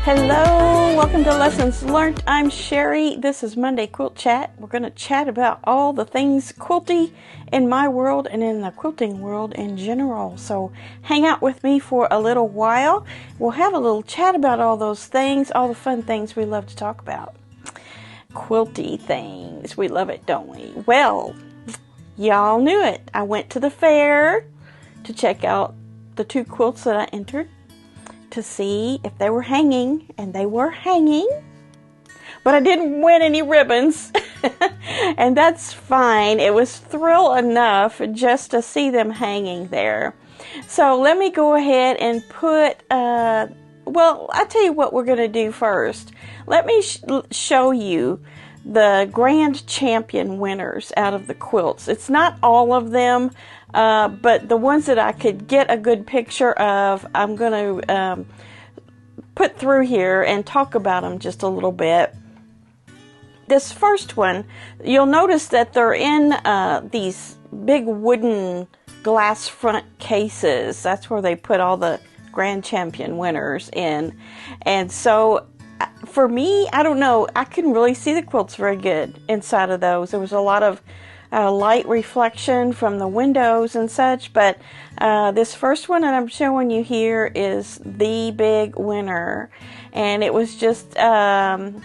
Hello, welcome to Lessons Learnt. I'm Sherry. This is Monday Quilt Chat. We're going to chat about all the things quilty in my world and in the quilting world in general. So hang out with me for a little while. We'll have a little chat about all those things, all the fun things we love to talk about. Quilty things. We love it, don't we? Well, y'all knew it. I went to the fair to check out the 2 quilts that I entered, to see if they were hanging, and they were hanging, but I didn't win any ribbons, and that's fine. It was thrill enough just to see them hanging there. So let me go ahead and put, well, I'll tell you what we're going to do first. Let me show you the grand champion winners out of the quilts. It's not all of them, but the ones that I could get a good picture of, I'm going to put through here and talk about them just a little bit. This first one, you'll notice that they're in these big wooden glass front cases. That's where they put all the grand champion winners in. And so for me, I don't know, I couldn't really see the quilts very good inside of those. There was a lot of light reflection from the windows and such, but this first one that I'm showing you here is the big winner, and it was just in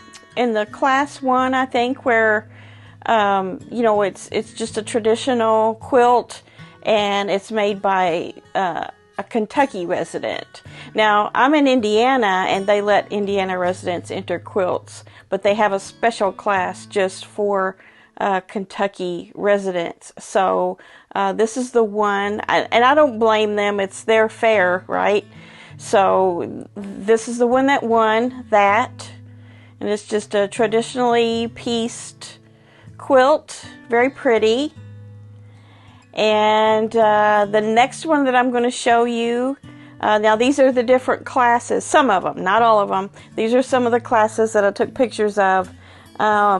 the class 1, I think, where you know, it's just a traditional quilt, and it's made by a Kentucky resident. Now, I'm in Indiana, and they let Indiana residents enter quilts, but they have a special class just for Kentucky residents. So this is the one, and I don't blame them. It's their fair, right? So this is the one that won that, and it's just a traditionally pieced quilt, very pretty. And the next one that I'm going to show you, now these are the different classes, some of them, not all of them. These are some of the classes that I took pictures of.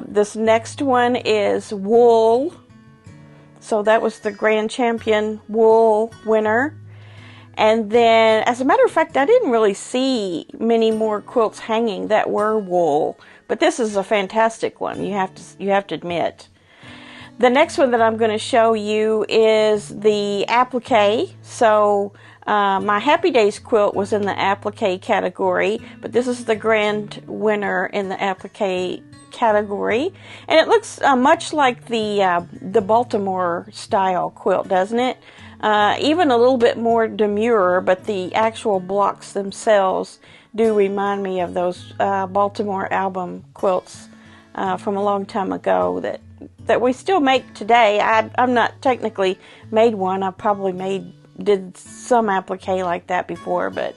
This next one is wool. So that was the grand champion wool winner. And then, as a matter of fact, I didn't really see many more quilts hanging that were wool, but this is a fantastic one, you have to admit. The next one that I'm going to show you is the applique. So my Happy Days quilt was in the applique category, but this is the grand winner in the applique category, and it looks much like the Baltimore style quilt, doesn't it? Even a little bit more demure, but the actual blocks themselves do remind me of those Baltimore album quilts from a long time ago that we still make today. I'm not technically made one. I probably did some applique like that before, but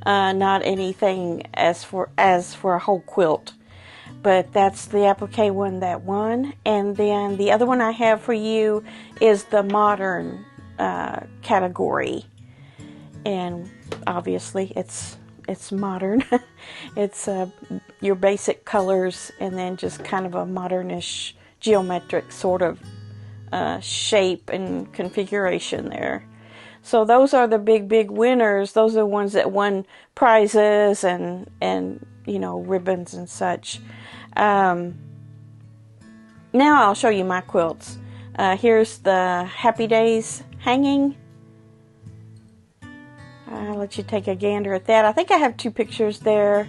not anything as for a whole quilt. But that's the applique one that won. And then the other one I have for you is the modern category. And obviously it's modern. It's your basic colors and then just kind of a modernish geometric sort of shape and configuration there. So those are the big winners. Those are the ones that won prizes and you know, ribbons and such. Now I'll show you my quilts. Here's the Happy Days hanging. I'll let you take a gander at that. I think I have 2 pictures there.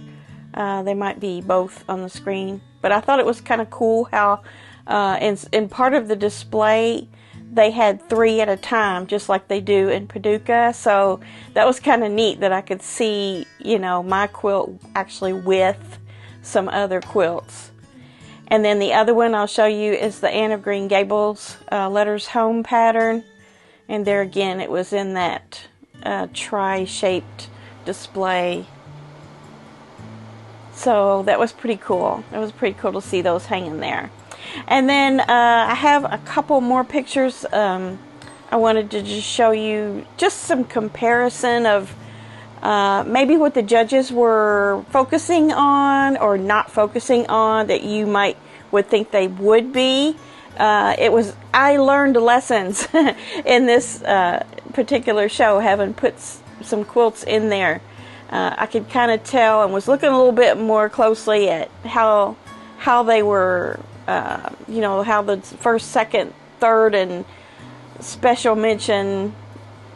They might be both on the screen, but I thought it was kind of cool how in part of the display they had 3 at a time, just like they do in Paducah. So that was kind of neat that I could see, you know, my quilt actually with some other quilts. And then the other one I'll show you is the Anne of Green Gables Letters Home pattern. And there again, it was in that tri-shaped display. So that was pretty cool. It was pretty cool to see those hanging there. And then I have a couple more pictures. I wanted to just show you just some comparison of maybe what the judges were focusing on or not focusing on that you would think they would be. I learned lessons in this particular show, having put some quilts in there. I could kind of tell, and was looking a little bit more closely at how they were, you know, how the first, second, third, and special mention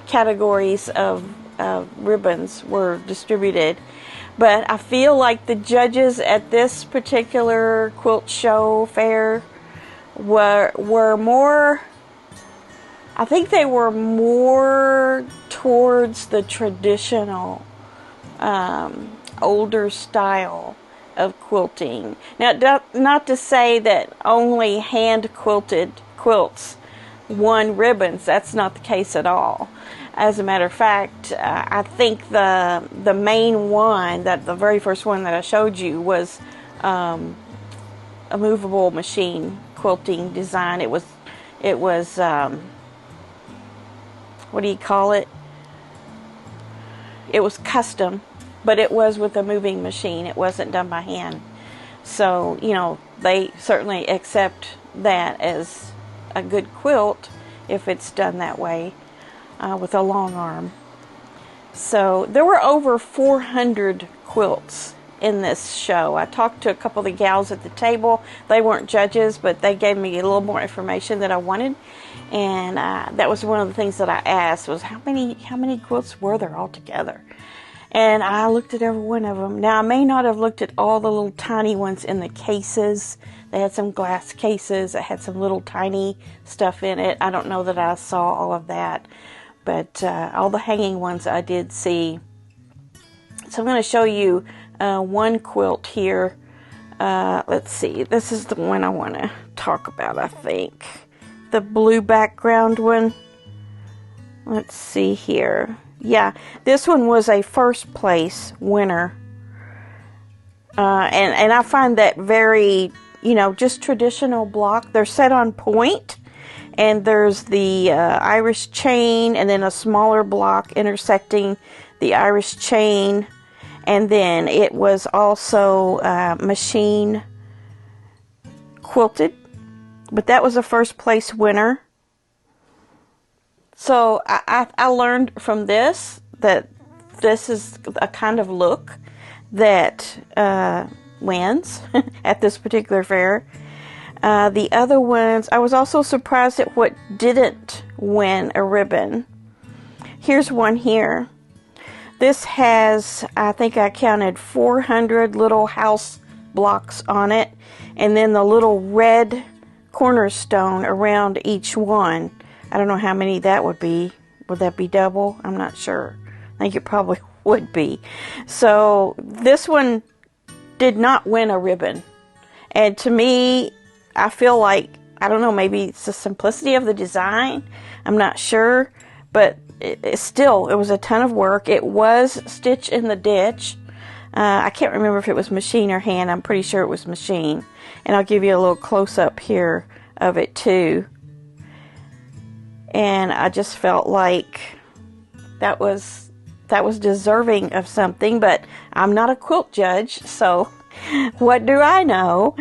categories of ribbons were distributed. But I feel like the judges at this particular quilt show fair were more, I think they were more towards the traditional older style of quilting. Now, not to say that only hand quilted quilts won ribbons. That's not the case at all. As a matter of fact, I think the main one, the very first one that I showed you, was a movable machine quilting design. It was what do you call it? It was custom, but it was with a moving machine. It wasn't done by hand. So, you know, they certainly accept that as a good quilt if it's done that way. With a long arm. So there were over 400 quilts in this show. I talked to a couple of the gals at the table. They weren't judges, but they gave me a little more information that I wanted, and that was one of the things that I asked, was how many quilts were there altogether? And I looked at every one of them. Now, I may not have looked at all the little tiny ones in the cases. They had some glass cases that had some little tiny stuff in it. I don't know that I saw all of that. But all the hanging ones I did see. So I'm going to show you one quilt here. Let's see. This is the one I want to talk about, I think. The blue background one. Let's see here. Yeah, this one was a first place winner. And I find that very, you know, just traditional block. They're set on point. And there's the Irish chain, and then a smaller block intersecting the Irish chain. And then it was also machine quilted. But that was a first place winner. So I learned from this that this is a kind of look that wins at this particular fair. The other ones, I was also surprised at what didn't win a ribbon. Here's one here. This has, I think I counted 400 little house blocks on it, and then the little red cornerstone around each one. I don't know how many that would be. Would that be double? I'm not sure. I think it probably would be. So this one did not win a ribbon. And to me, I feel like, I don't know, maybe it's the simplicity of the design. I'm not sure, but it was a ton of work. It was stitch in the ditch. I can't remember if it was machine or hand. I'm pretty sure it was machine. And I'll give you a little close-up here of it too. And I just felt like that was deserving of something, but I'm not a quilt judge, so what do I know?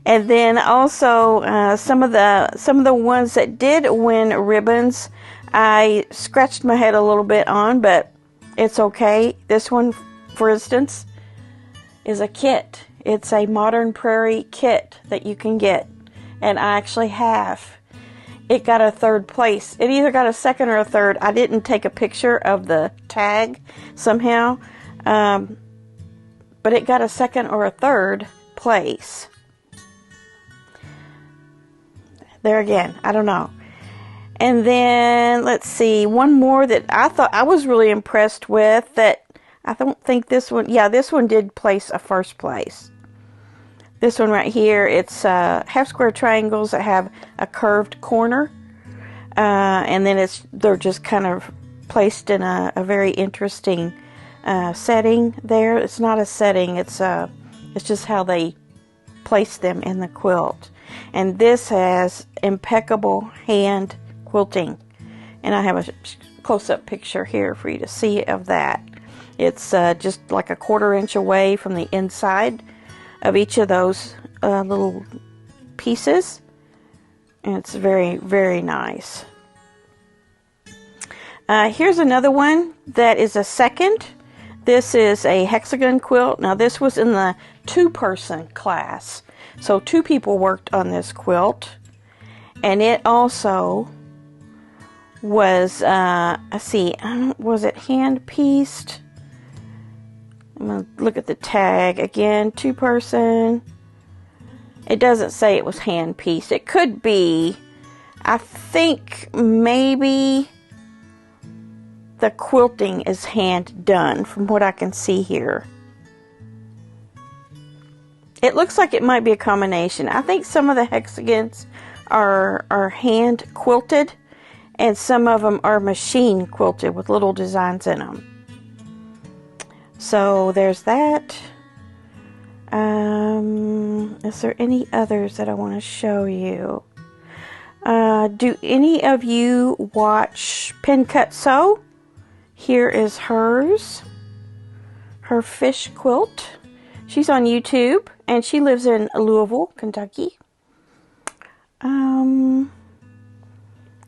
And then also some of the ones that did win ribbons, I scratched my head a little bit on, but it's okay. This one, for instance, is a kit. It's a Modern Prairie kit that you can get, and I actually have. It got a third place. It either got a second or a third. I didn't take a picture of the tag somehow, but it got a second or a third place. There again, I don't know. And then, let's see, one more that I thought I was really impressed with, that I don't think this one, yeah, this one did place a first place. This one right here, it's half square triangles that have a curved corner, and then they're just kind of placed in a very interesting setting there. It's not a setting, it's just how they place them in the quilt. And this has impeccable hand quilting, and I have a close-up picture here for you to see of that. It's just like a 1/4 inch away from the inside of each of those little pieces, and it's very, very nice. Here's another one that is a second. This is a hexagon quilt. Now this was in the 2-person class. So 2 people worked on this quilt. And it also was, let's see, was it hand-pieced? I'm going to look at the tag again. 2-person. It doesn't say it was hand-pieced. It could be. I think maybe the quilting is hand done from what I can see here. It looks like it might be a combination. I think some of the hexagons are hand quilted and some of them are machine quilted with little designs in them. So there's that. Is there any others that I want to show you? Do any of you watch Pin Cut Sew? Here is hers. Her fish quilt. She's on YouTube and she lives in Louisville, Kentucky.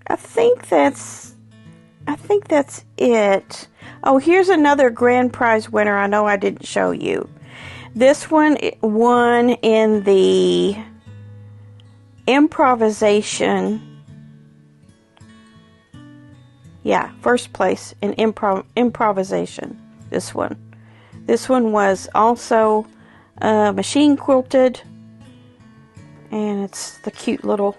I think that's it. Oh, here's another grand prize winner I know I didn't show you. This one won in the improvisation. Yeah, first place in improvisation. This one. This one was also machine quilted. And it's the cute little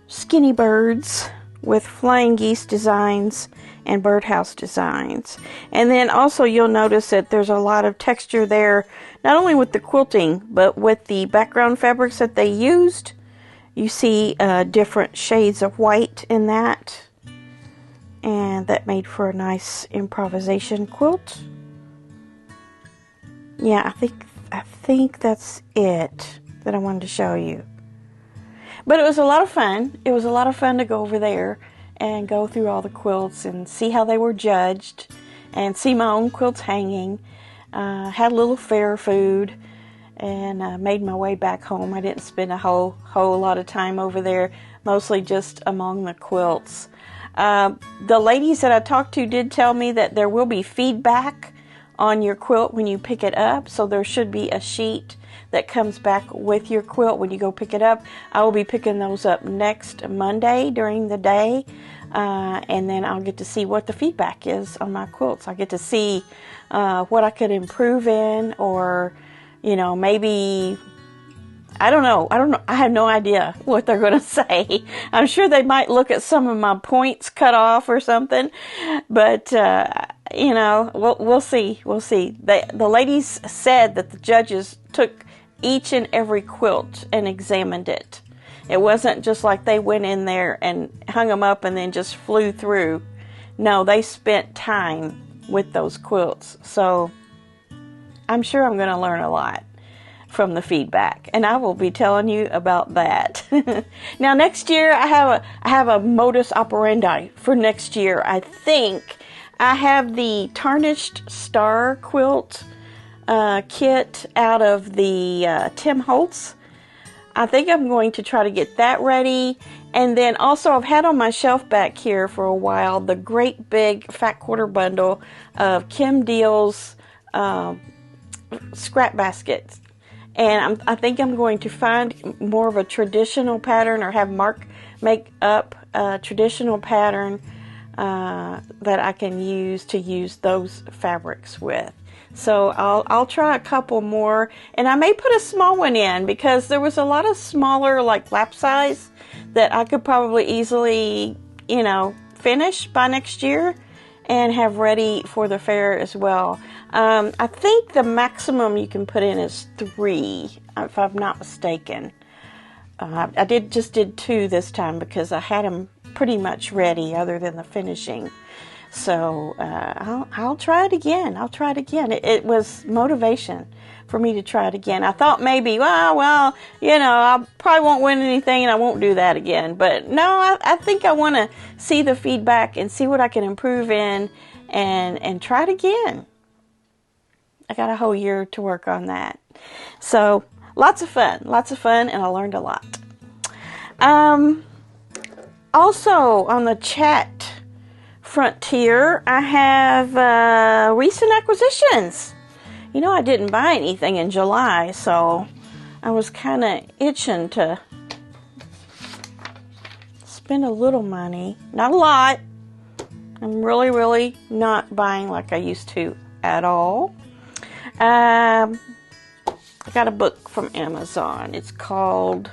skinny birds with flying geese designs and birdhouse designs. And then also you'll notice that there's a lot of texture there, not only with the quilting, but with the background fabrics that they used. You see different shades of white in that. And that made for a nice improvisation quilt. Yeah, I think that's it that I wanted to show you. But it was a lot of fun. It was a lot of fun to go over there and go through all the quilts and see how they were judged and see my own quilts hanging. Had a little fair food and made my way back home. I didn't spend a whole lot of time over there, mostly just among the quilts. The ladies that I talked to did tell me that there will be feedback on your quilt when you pick it up, so there should be a sheet that comes back with your quilt when you go pick it up. I will be picking those up next Monday during the day, and then I'll get to see what the feedback is on my quilts. I get to see what I could improve in, or maybe I don't know. I have no idea what they're going to say. I'm sure they might look at some of my points cut off or something, but we'll see. We'll see. The ladies said that the judges took each and every quilt and examined it. It wasn't just like they went in there and hung them up and then just flew through. No, they spent time with those quilts. So I'm sure I'm going to learn a lot from the feedback, and I will be telling you about that. Now next year I have a modus operandi for next year. I think I have the Tarnished Star quilt kit out of the Tim Holtz. I think I'm going to try to get that ready. And then also I've had on my shelf back here for a while the great big fat quarter bundle of Kim Deal's scrap baskets. And I think I'm going to find more of a traditional pattern, or have Mark make up a traditional pattern that I can use those fabrics with. So I'll try a couple more, and I may put a small one in because there was a lot of smaller, like lap size, that I could probably easily, finish by next year and have ready for the fair as well. I think the maximum you can put in is 3, if I'm not mistaken. I just did 2 this time because I had them pretty much ready, other than the finishing. So I'll try it again. It was motivation for me to try it again. I thought maybe, well, I probably won't win anything and I won't do that again. But no, I think I want to see the feedback and see what I can improve in and try it again. I got a whole year to work on that. So lots of fun, and I learned a lot. Also on the chat frontier, I have recent acquisitions. You know, I didn't buy anything in July, so I was kind of itching to spend a little money. Not a lot. I'm really not buying like I used to at all. I got a book from Amazon. It's called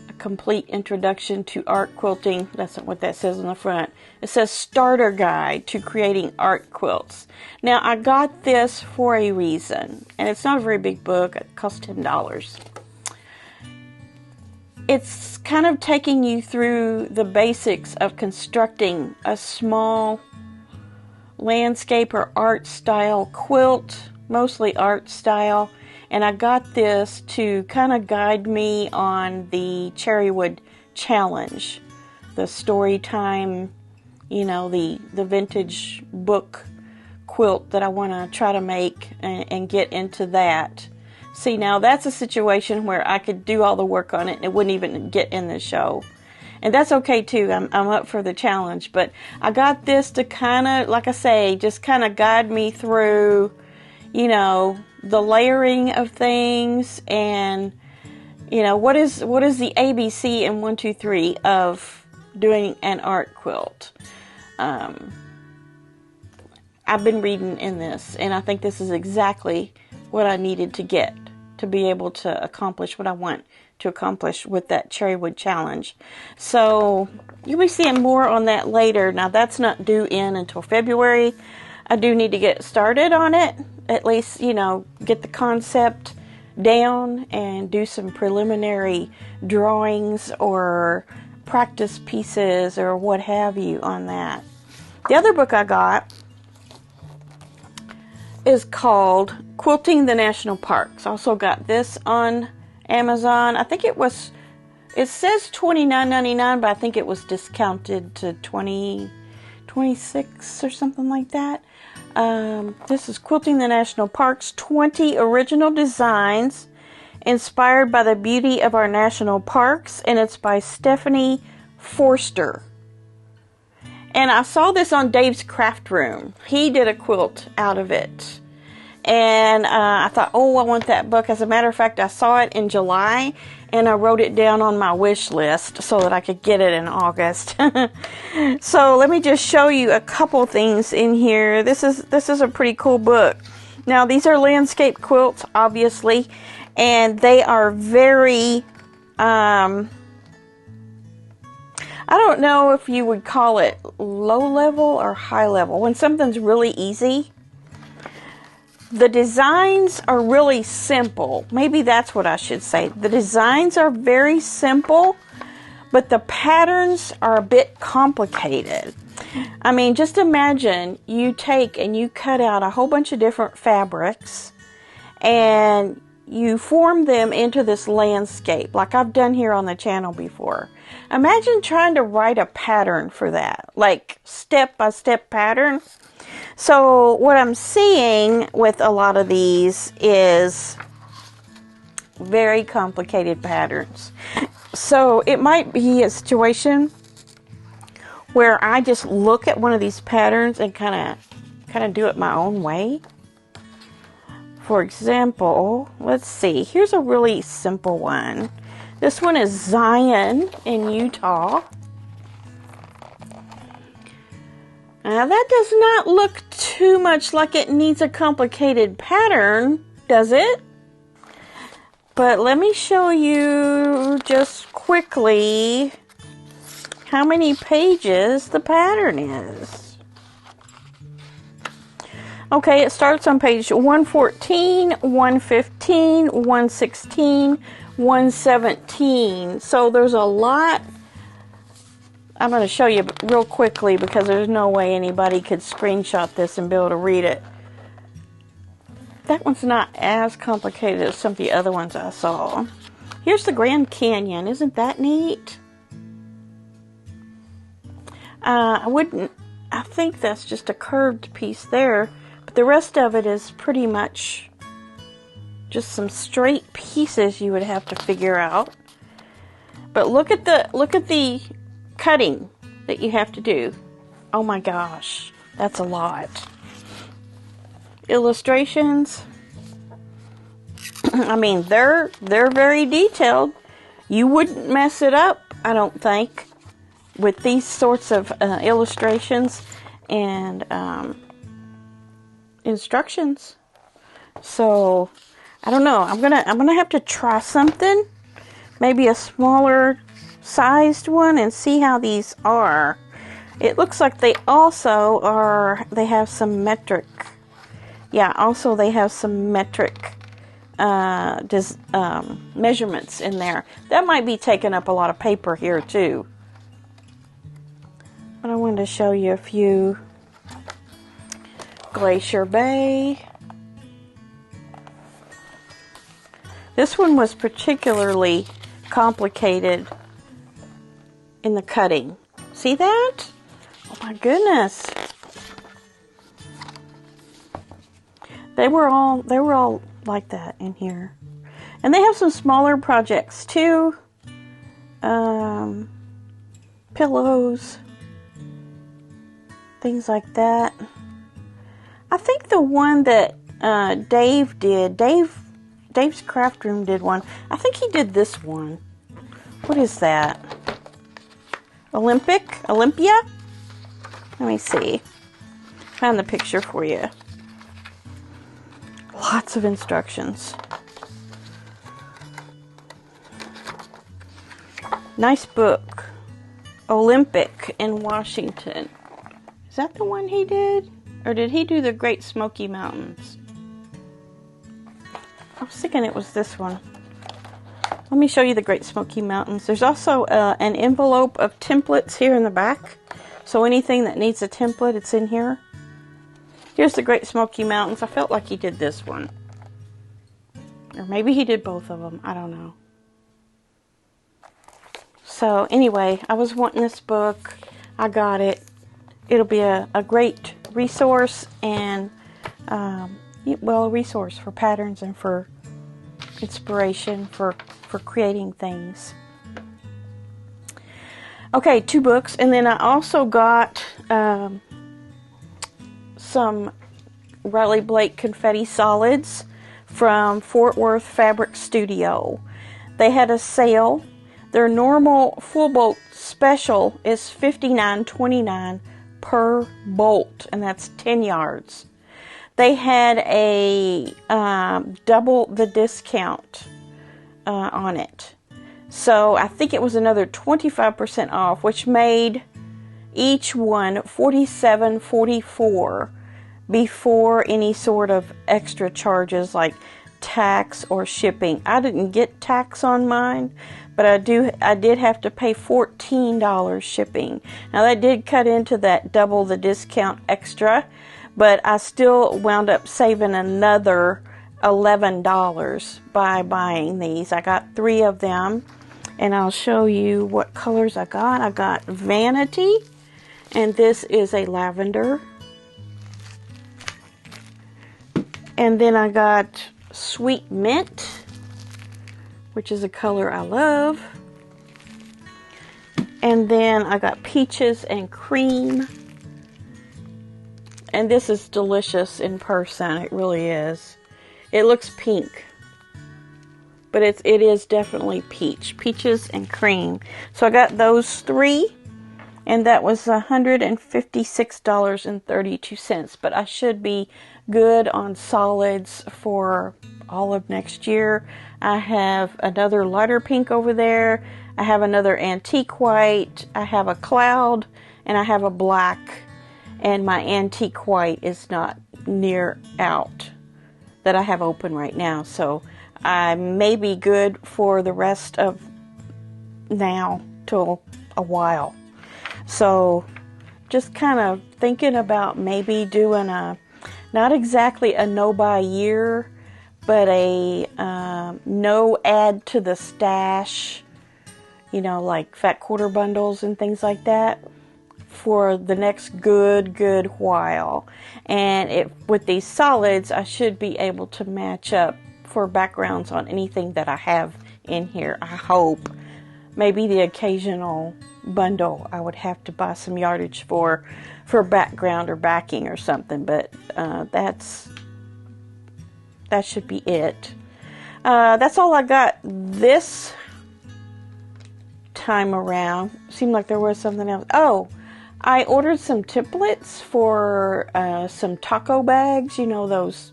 A Complete Introduction to Art Quilting. That's not what that says on the front. It says Starter Guide to Creating Art Quilts. Now, I got this for a reason, and it's not a very big book. It cost $10. It's kind of taking you through the basics of constructing a small landscape or art style quilt, mostly art style. And I got this to kind of guide me on the Cherrywood Challenge, the story time, you know, the vintage book quilt that I want to try to make and get into that. See, now that's a situation where I could do all the work on it and it wouldn't even get in the show. And that's okay too. I'm up for the challenge. But I got this to kind of, like I say, just kind of guide me through, you know, the layering of things and, you know, what is the ABC and 1, 2, 3 of doing an art quilt. I've been reading in this, and I think this is exactly what I needed to get to be able to accomplish what I want to accomplish with that Cherrywood Challenge. So you'll be seeing more on that later. Now that's not due in until February. I do need to get started on it, at least, you know, get the concept down and do some preliminary drawings or practice pieces or what have you on that. The other book I got is called Quilting the National Parks. Also got this on Amazon. I think it says $29.99, but I think it was discounted to $26 or something like that. This is Quilting the National Parks, 20 original designs inspired by the beauty of our national parks, and it's by Stephanie Forster. And I saw this on Dave's Craft Room. He did a quilt out of it. And I thought, oh, I want that book. As a matter of fact, I saw it in July, and I wrote it down on my wish list so that I could get it in August. So let me just show you a couple things in here. This is a pretty cool book. Now, these are landscape quilts, obviously, and they are very... I don't know if you would call it low level or high level. When something's really easy, the designs are really simple. Maybe that's what I should say. The designs are very simple, but the patterns are a bit complicated. I mean, just imagine you take and you cut out a whole bunch of different fabrics and you form them into this landscape like I've done here on the channel before. Imagine trying to write a pattern for that, like step-by-step pattern. So what I'm seeing with a lot of these is very complicated patterns. So it might be a situation where I just look at one of these patterns and kind of do it my own way. For example, let's see. Here's a really simple one. This one is Zion in Utah. Now that does not look too much like it needs a complicated pattern, does it? But let me show you just quickly how many pages the pattern is. Okay, it starts on page 114, 115, 116, 117. So there's a lot. I'm going to show you real quickly because there's no way anybody could screenshot this and be able to read it. That one's not as complicated as some of the other ones I saw. Here's the Grand Canyon. Isn't that neat? I think that's just a curved piece there. But the rest of it is pretty much just some straight pieces you would have to figure out. But look at the cutting that you have to do. Oh my gosh, that's a lot. Illustrations. I mean, they're very detailed. You wouldn't mess it up, I don't think, with these sorts of illustrations and instructions. So I don't know. I'm gonna have to try something, maybe a smaller sized one, and see how these are. It looks like they also are. They have some metric. Yeah. Also, they have some metric measurements in there. That might be taking up a lot of paper here too. But I wanted to show you a few. Glacier Bay. This one was particularly complicated in the cutting. See that? Oh my goodness. They were all like that in here. And they have some smaller projects too. Pillows. Things like that. I think the one that Dave did, Dave's Craft Room did one. I think he did this one. What is that? Olympia? Let me see. Found the picture for you. Lots of instructions. Nice book. Olympic in Washington. Is that the one he did? Or did he do the Great Smoky Mountains? I was thinking it was this one. Let me show you the Great Smoky Mountains. There's also an envelope of templates here in the back. So anything that needs a template, it's in here. Here's the Great Smoky Mountains. I felt like he did this one. Or maybe he did both of them. I don't know. So anyway, I was wanting this book. I got it. It'll be a great resource and, well, a resource for patterns and for inspiration for creating things. Okay, 2 books. And then I also got some Riley Blake confetti solids from Fort Worth Fabric Studio. They had a sale. Their normal full bolt special is $59.29 per bolt, and that's 10 yards. They had a double the discount on it. So I think it was another 25% off, which made each one $47.44 before any sort of extra charges like tax or shipping. I didn't get tax on mine, but I did have to pay $14 shipping. Now that did cut into that double the discount extra, but I still wound up saving another $11 by buying these. I got 3 of them, and I'll show you what colors I got. I got Vanity, and this is a lavender. And then I got Sweet Mint, which is a color I love. And then I got Peaches and Cream. And this is delicious in person. It really is. It looks pink, but it is definitely peach. Peaches and Cream. So I got those 3, and that was $156.32. But I should be good on solids for all of next year. I have another lighter pink over there. I have another antique white. I have a cloud, and I have a black. And my antique white is not near out that I have open right now. So I may be good for the rest of now till a while. So just kind of thinking about maybe doing not exactly a no buy year, but a no add to the stash, like fat quarter bundles and things like that for the next good while. And with these solids, I should be able to match up for backgrounds on anything that I have in here. I hope. Maybe the occasional bundle. I would have to buy some yardage for background or backing or something, but that should be it. That's all I got this time around. Seemed like there was something else. Oh, I ordered some templates for some taco bags. You know, those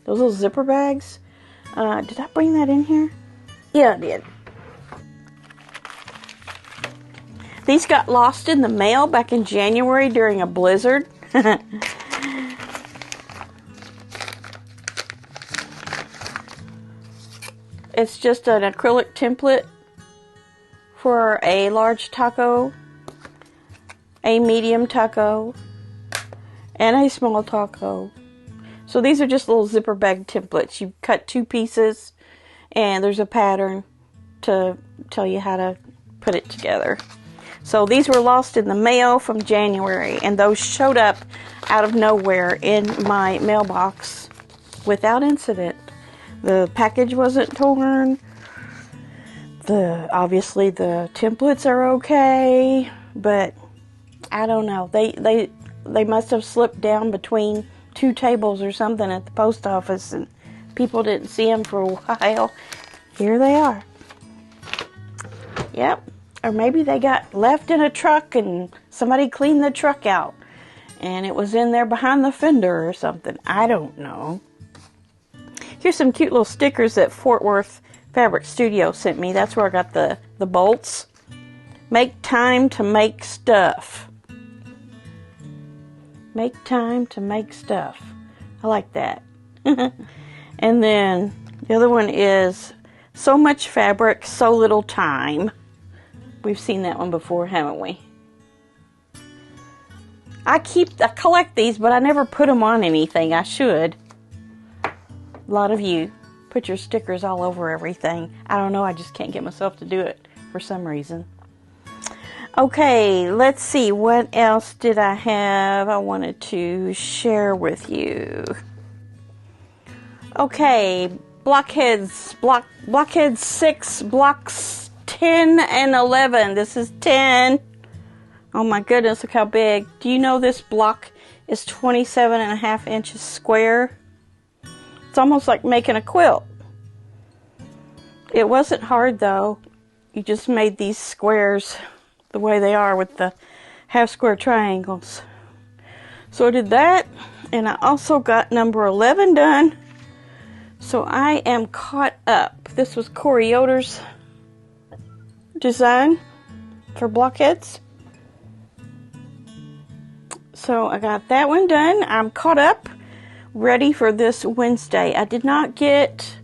little zipper bags. Did I bring that in here? Yeah, I did. These got lost in the mail back in January during a blizzard. It's just an acrylic template for a large taco, a medium taco, and a small taco. So these are just little zipper bag templates. You cut 2 pieces and there's a pattern to tell you how to put it together. So these were lost in the mail from January, and those showed up out of nowhere in my mailbox without incident. The package wasn't torn. Obviously the templates are okay, but I don't know. They must have slipped down between 2 tables or something at the post office, and people didn't see them for a while. Here they are. Yep. Or maybe they got left in a truck and somebody cleaned the truck out and it was in there behind the fender or something. I don't know. Here's some cute little stickers that Fort Worth Fabric Studio sent me. That's where I got the bolts. Make time to make stuff. Make time to make stuff. I like that. And then the other one is so much fabric, so little time. We've seen that one before, haven't we? I collect these, but I never put them on anything. I should. A lot of you put your stickers all over everything. I don't know, I just can't get myself to do it for some reason. Okay, let's see. What else did I have I wanted to share with you? Okay, blockheads 6, blocks 10 and 11. This is 10. Oh my goodness, look how big. Do you know this block is 27.5 inches square? It's almost like making a quilt. It wasn't hard though. You just made these squares the way they are with the half square triangles. So I did that, and I also got number 11 done. So I am caught up. This was Corey Yoder's design for blockheads. So I got that one done. I'm caught up, ready for this Wednesday. I did not get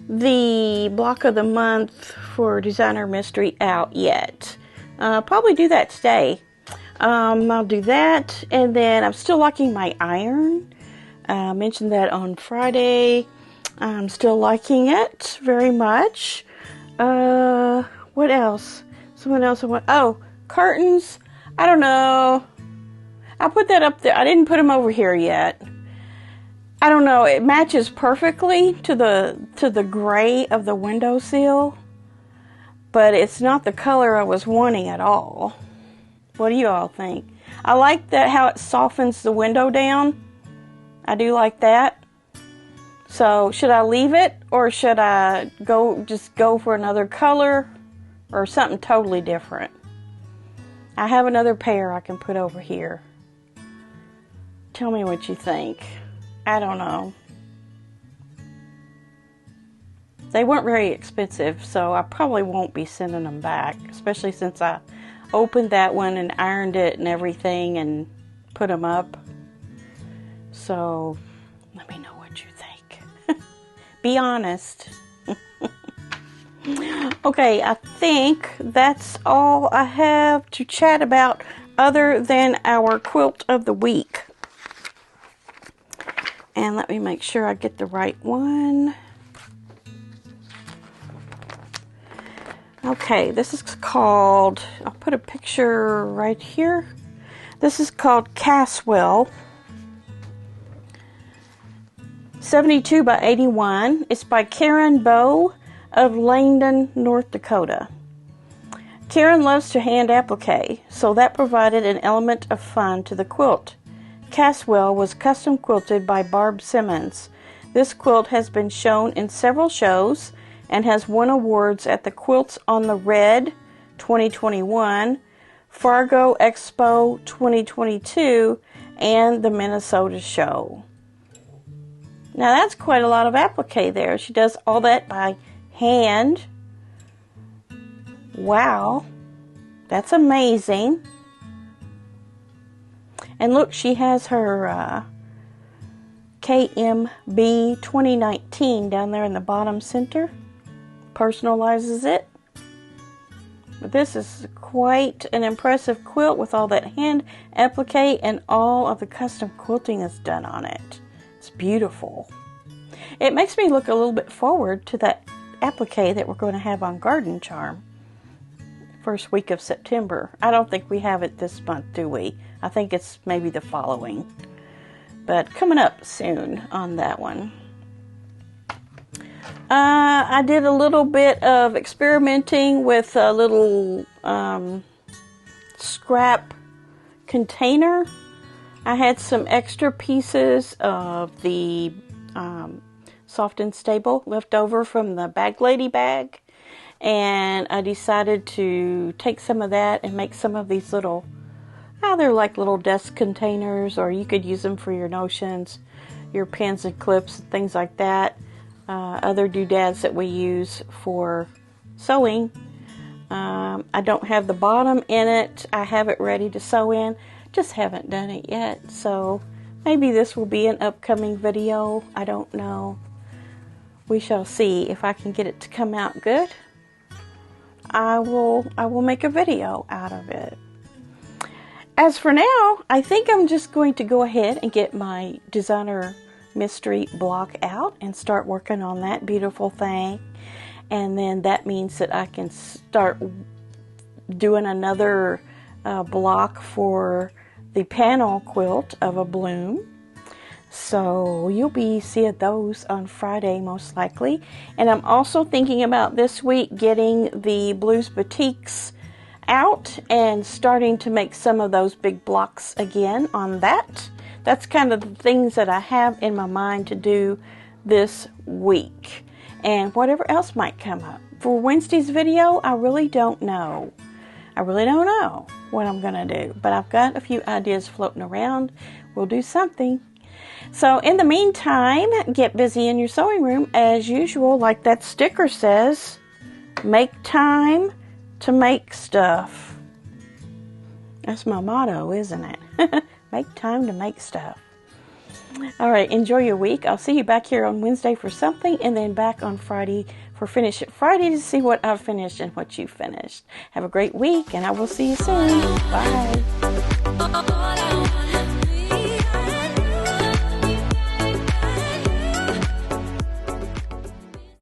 the block of the month for Designer Mystery out yet. Probably do that today. I'll do that, and then I'm still liking my iron. I mentioned that on Friday. I'm still liking it very much. What else? Someone else I want. Oh, curtains. I don't know. I put that up there. I didn't put them over here yet. I don't know. It matches perfectly to the gray of the windowsill, but it's not the color I was wanting at all. What do you all think? I like that how it softens the window down. I do like that. So should I leave it, or should I just go for another color or something totally different? I have another pair I can put over here. Tell me what you think. I don't know. They weren't very expensive, so I probably won't be sending them back, especially since I opened that one and ironed it and everything and put them up. So let me know what you think. Be honest. Okay, I think that's all I have to chat about other than our quilt of the week. And let me make sure I get the right one. Okay, this is called, I'll put a picture right here. This is called Caswell. 72 by 81. It's by Karen Bowe of Langdon, North Dakota. Karen loves to hand applique, so that provided an element of fun to the quilt. Caswell was custom quilted by Barb Simmons. This quilt has been shown in several shows and has won awards at the Quilts on the Red 2021, Fargo Expo 2022, and the Minnesota show. Now that's quite a lot of applique there. She does all that by hand. Wow, that's amazing. And look, she has her KMB 2019 down there in the bottom center. Personalizes it. But this is quite an impressive quilt with all that hand applique and all of the custom quilting that's done on it. It's beautiful. It makes me look a little bit forward to that applique that we're going to have on Garden Charm. First week of September. I don't think we have it this month, do we? I think it's maybe the following. But coming up soon on that one. I did a little bit of experimenting with a little scrap container. I had some extra pieces of the Soft and Stable left over from the Bag Lady bag. And I decided to take some of that and make some of these little, they're like little desk containers, or you could use them for your notions, your pins and clips and things like that. Other doodads that we use for sewing. I don't have the bottom in it. I have it ready to sew in. Just haven't done it yet. So maybe this will be an upcoming video. I don't know. We shall see. If I can get it to come out good, I will make a video out of it. As for now, I think I'm just going to go ahead and get my designer mystery block out and start working on that beautiful thing. And then that means that I can start doing another block for the panel quilt of a bloom. So you'll be seeing those on Friday most likely. And I'm also thinking about this week getting the Blues Batiks out and starting to make some of those big blocks again on that. That's kind of the things that I have in my mind to do this week. And whatever else might come up. For Wednesday's video, I really don't know. I really don't know what I'm going to do. But I've got a few ideas floating around. We'll do something. So in the meantime, get busy in your sewing room as usual. Like that sticker says, make time to make stuff. That's my motto, isn't it? Make time to make stuff. All right, enjoy your week. I'll see you back here on Wednesday for something, and then back on Friday for Finish It Friday to see what I've finished and what you finished. Have a great week, and I will see you soon. Bye.